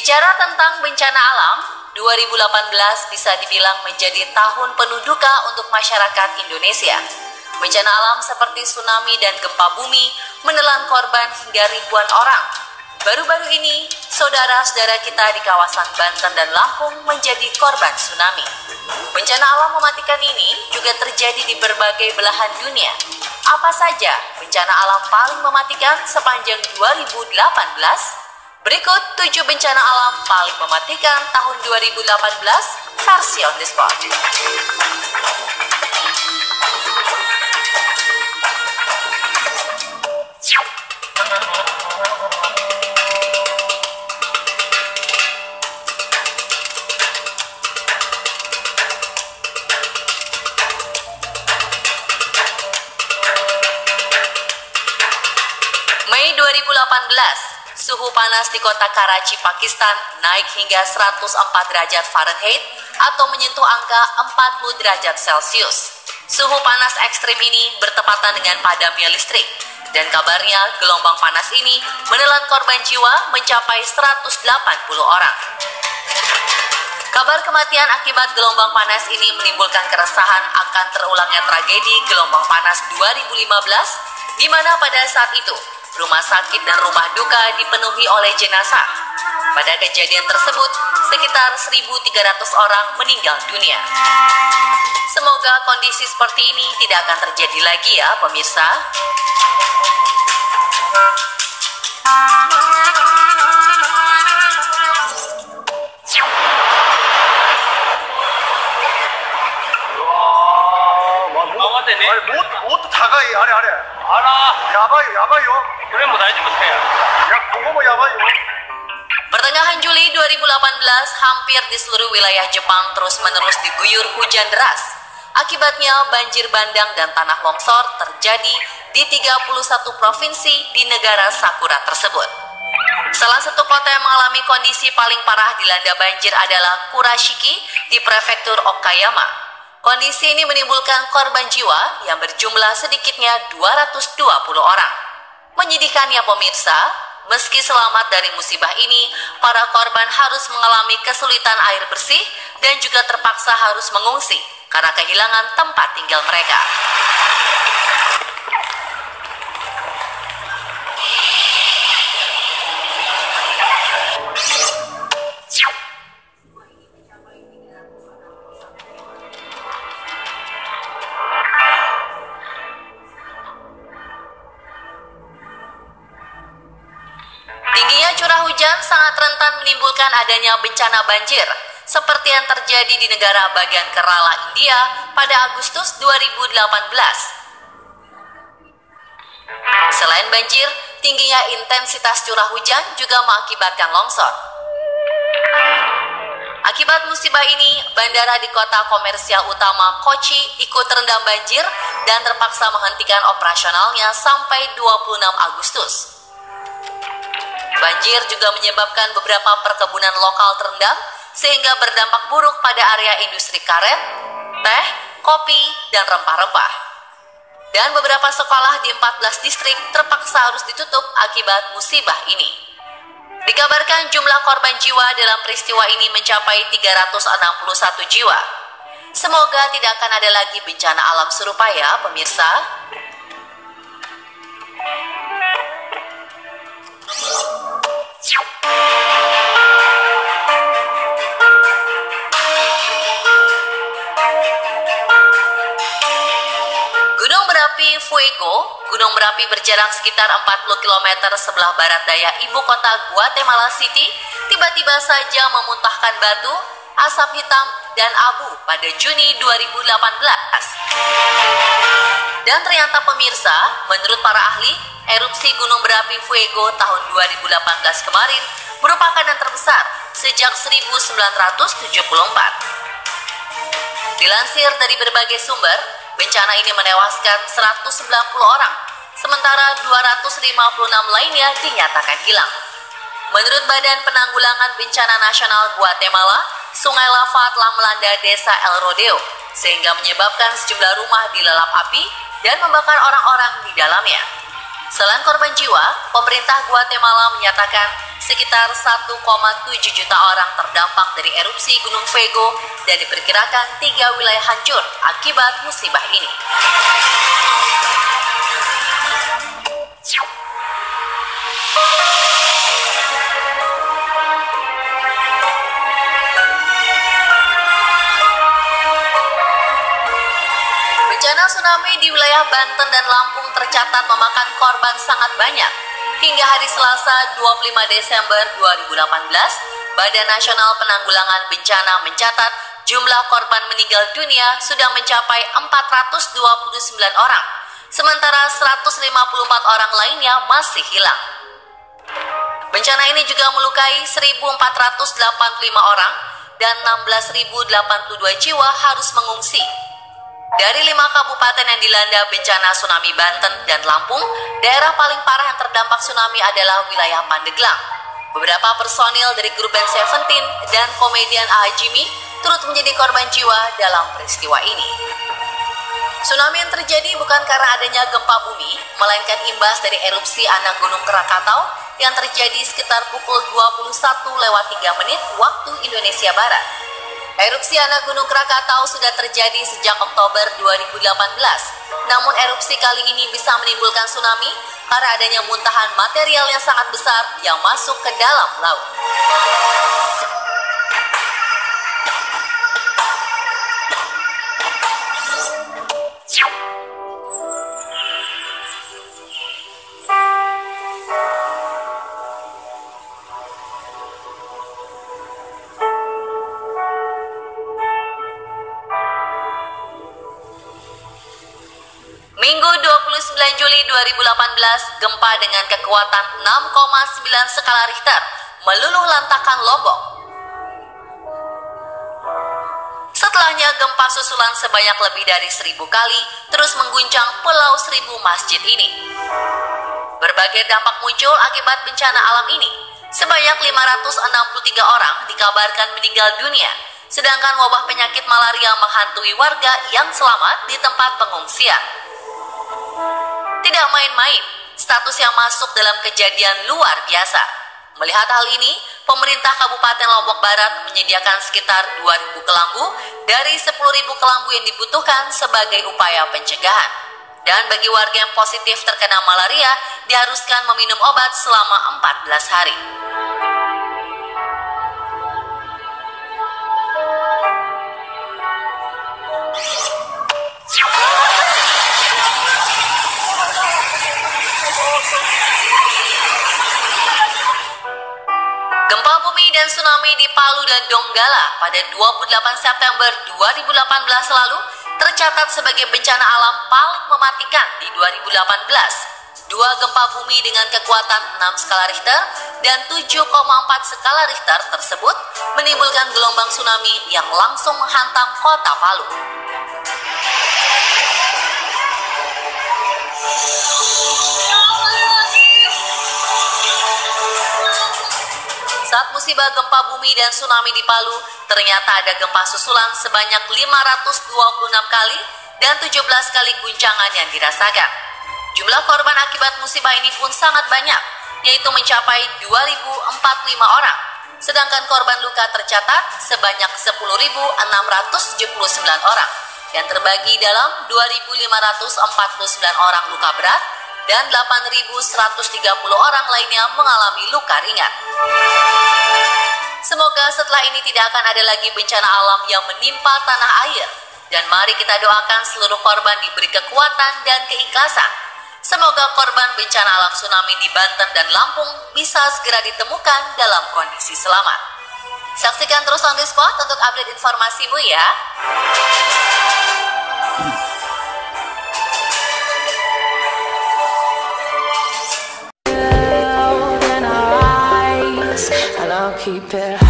Bicara tentang bencana alam, 2018 bisa dibilang menjadi tahun penuh duka untuk masyarakat Indonesia. Bencana alam seperti tsunami dan gempa bumi menelan korban hingga ribuan orang. Baru-baru ini, saudara-saudara kita di kawasan Banten dan Lampung menjadi korban tsunami. Bencana alam mematikan ini juga terjadi di berbagai belahan dunia. Apa saja bencana alam paling mematikan sepanjang 2018? Berikut 7 bencana alam paling mematikan tahun 2018 versi on the spot. Mei 2018, suhu panas di kota Karachi, Pakistan naik hingga 104 derajat Fahrenheit atau menyentuh angka 40 derajat Celcius. Suhu panas ekstrim ini bertepatan dengan padamnya listrik, dan kabarnya gelombang panas ini menelan korban jiwa mencapai 180 orang. Kabar kematian akibat gelombang panas ini menimbulkan keresahan akan terulangnya tragedi gelombang panas 2015, di mana pada saat itu rumah sakit dan rumah duka dipenuhi oleh jenazah. Pada kejadian tersebut, sekitar 1.300 orang meninggal dunia. Semoga kondisi seperti ini tidak akan terjadi lagi ya, pemirsa. 못 다가이 아래 알아 야바요 그래 뭐 다이지 못해요 야 그거 뭐 야바요. Pertengahan Juli 2018, hampir di seluruh wilayah Jepang terus-menerus diguyur hujan deras. Akibatnya banjir bandang dan tanah longsor terjadi di 31 provinsi di negara Sakura tersebut. Salah satu kota yang mengalami kondisi paling parah dilanda banjir adalah Kurashiki di prefektur Okayama. Kondisi ini menimbulkan korban jiwa yang berjumlah sedikitnya 220 orang. Menyedihkannya pemirsa, meski selamat dari musibah ini, para korban harus mengalami kesulitan air bersih dan juga terpaksa harus mengungsi karena kehilangan tempat tinggal mereka. Tingginya curah hujan sangat rentan menimbulkan adanya bencana banjir, seperti yang terjadi di negara bagian Kerala, India pada Agustus 2018. Selain banjir, tingginya intensitas curah hujan juga mengakibatkan longsor. Akibat musibah ini, bandara di kota komersial utama Kochi ikut terendam banjir dan terpaksa menghentikan operasionalnya sampai 26 Agustus. Banjir juga menyebabkan beberapa perkebunan lokal terendam sehingga berdampak buruk pada area industri karet, teh, kopi, dan rempah-rempah. Dan beberapa sekolah di 14 distrik terpaksa harus ditutup akibat musibah ini. Dikabarkan jumlah korban jiwa dalam peristiwa ini mencapai 361 jiwa. Semoga tidak akan ada lagi bencana alam serupa ya, pemirsa. Gunung berapi Fuego, gunung berapi berjarak sekitar 40 km sebelah barat daya ibu kota Guatemala City, tiba-tiba saja memuntahkan batu, asap hitam, dan abu pada Juni 2018. Dan ternyata pemirsa, menurut para ahli, erupsi gunung berapi Fuego tahun 2018 kemarin merupakan yang terbesar sejak 1974. Dilansir dari berbagai sumber, bencana ini menewaskan 190 orang, sementara 256 lainnya dinyatakan hilang. Menurut Badan Penanggulangan Bencana Nasional Guatemala, sungai lava telah melanda desa El Rodeo, sehingga menyebabkan sejumlah rumah dilalap api dan membakar orang-orang di dalamnya. Selain korban jiwa, pemerintah Guatemala menyatakan sekitar 1,7 juta orang terdampak dari erupsi Gunung Vego dan diperkirakan 3 wilayah hancur akibat musibah ini. Bencana tsunami di wilayah Banten dan Lampung tercatat memakan korban sangat banyak. Hingga hari Selasa 25 Desember 2018, Badan Nasional Penanggulangan Bencana mencatat jumlah korban meninggal dunia sudah mencapai 429 orang, sementara 154 orang lainnya masih hilang. Bencana ini juga melukai 1.485 orang dan 16.082 jiwa harus mengungsi. Dari 5 kabupaten yang dilanda bencana tsunami Banten dan Lampung, daerah paling parah yang terdampak tsunami adalah wilayah Pandeglang. Beberapa personil dari grup band Seventeen dan komedian Ahajimi turut menjadi korban jiwa dalam peristiwa ini. Tsunami yang terjadi bukan karena adanya gempa bumi, melainkan imbas dari erupsi anak Gunung Krakatau yang terjadi sekitar pukul 21:03 waktu Indonesia Barat. Erupsi anak Gunung Krakatau sudah terjadi sejak Oktober 2018. Namun erupsi kali ini bisa menimbulkan tsunami karena adanya muntahan material yang sangat besar yang masuk ke dalam laut. Minggu 29 Juli 2018, gempa dengan kekuatan 6,9 skala Richter meluluh lantakkan Lombok. Setelahnya gempa susulan sebanyak lebih dari 1.000 kali terus mengguncang Pulau Seribu Masjid ini. Berbagai dampak muncul akibat bencana alam ini. Sebanyak 563 orang dikabarkan meninggal dunia, sedangkan wabah penyakit malaria menghantui warga yang selamat di tempat pengungsian. Tidak main-main, status yang masuk dalam kejadian luar biasa. Melihat hal ini, pemerintah Kabupaten Lombok Barat menyediakan sekitar 2.000 kelambu dari 10.000 kelambu yang dibutuhkan sebagai upaya pencegahan. Dan bagi warga yang positif terkena malaria, diharuskan meminum obat selama 14 hari. Gempa bumi dan tsunami di Palu dan Donggala pada 28 September 2018 lalu tercatat sebagai bencana alam paling mematikan di 2018. 2 gempa bumi dengan kekuatan 6 skala Richter dan 7,4 skala Richter tersebut menimbulkan gelombang tsunami yang langsung menghantam kota Palu. Saat musibah gempa bumi dan tsunami di Palu, ternyata ada gempa susulan sebanyak 526 kali dan 17 kali guncangan yang dirasakan. Jumlah korban akibat musibah ini pun sangat banyak, yaitu mencapai 2.045 orang. Sedangkan korban luka tercatat sebanyak 10.679 orang, yang terbagi dalam 2.549 orang luka berat dan 8.130 orang lainnya mengalami luka ringan. Semoga setelah ini tidak akan ada lagi bencana alam yang menimpa tanah air. Dan mari kita doakan seluruh korban diberi kekuatan dan keikhlasan. Semoga korban bencana alam tsunami di Banten dan Lampung bisa segera ditemukan dalam kondisi selamat. Saksikan terus On The Spot untuk update informasimu ya. Keep it